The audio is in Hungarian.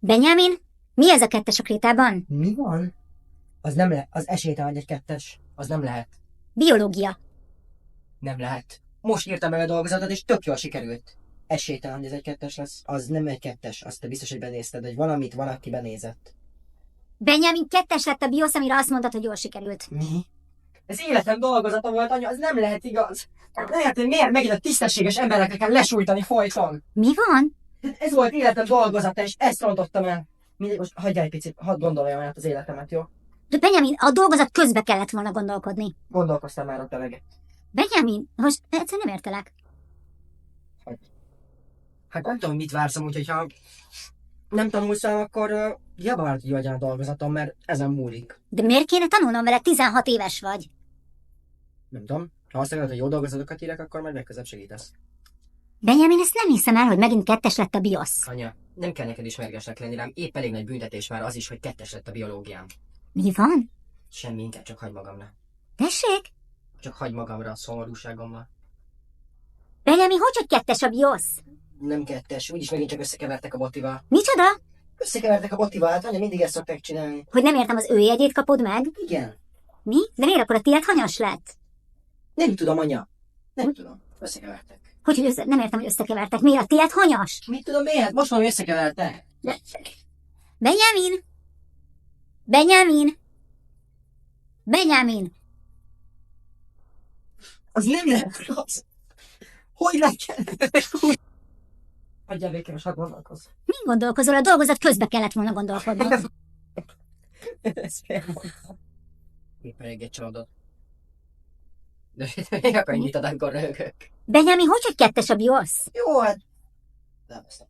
Benjamin, mi ez a kettes a krétában? Mi van? Az nem lehet, az esélytelen, hogy egy kettes. Az nem lehet. Biológia. Nem lehet. Most írtam meg a dolgozatot, és tök jól sikerült. Esélytelen, hogy ez egy kettes lesz. Az nem egy kettes, azt te biztos, hogy benézted, hogy valamit valaki benézett. Benjamin, kettes lett a biosz, amire azt mondtad, hogy jól sikerült. Mi? Ez életem dolgozata volt, anya, az nem lehet igaz. Lehet, hogy miért megint a tisztességes emberekre kell lesújtani folyton. Mi van? Ez volt életem dolgozata, és ezt rontottam el. Mindig most hagyjál egy picit, hadd gondoljam át az életemet, jó? De Benjamin, a dolgozat közbe kellett volna gondolkodni. Gondolkoztam már ott eleget. Benjamin, most egyszerűen nem értelek. Hát nem tudom, mit vársz amúgy, hogyha nem tanulsz el, akkor hiába várt, hogy jó legyen a dolgozatom, mert ezen múlik. De miért kéne tanulnom vele, 16 éves vagy? Nem tudom. Ha azt akarod, hogy jó dolgozatokat írek, akkor majd legközelebb segítesz. Benjamin, ezt nem hiszem el, hogy megint kettes lett a biosz. Anya, nem kell neked is mérgesnek lenni rám, épp elég nagy büntetés már az is, hogy kettes lett a biológiám. Mi van? Semmi, inkább csak hagyd magamra. Tessék? Csak hagyd magamra a szomorúságommal. Benjamin, hogy kettes a biosz? Nem kettes, úgyis megint csak összekevertek a botival. Micsoda? Összekevertek a botival, hát anya, mindig ezt szokták csinálni. Hogy nem értem, az ő jegyét kapod meg? Igen. Mi? De miért akkor a tiéd hanyas lett? Nem tudom, anya. Nem tudom. Összekevertek. Nem értem, hogy összekevertek. Miért a tiéd hanyas? Mit tudom miért? Most mondom, hogy összekevertek. Benjamin! Benjamin! Benjamin! Az nem lehet az. Hogy legyen? Hagyjál végre, most hadd gondolkozz. Mi gondolkozol? A dolgozat közbe kellett volna gondolkodni. Ezt miért mondtam? Éppen egy csalódott. De még akkor ennyit ad, akkor röhögök. Benjamin, hogy kettes a biosz? Jó, hát... Nem, ezt nem.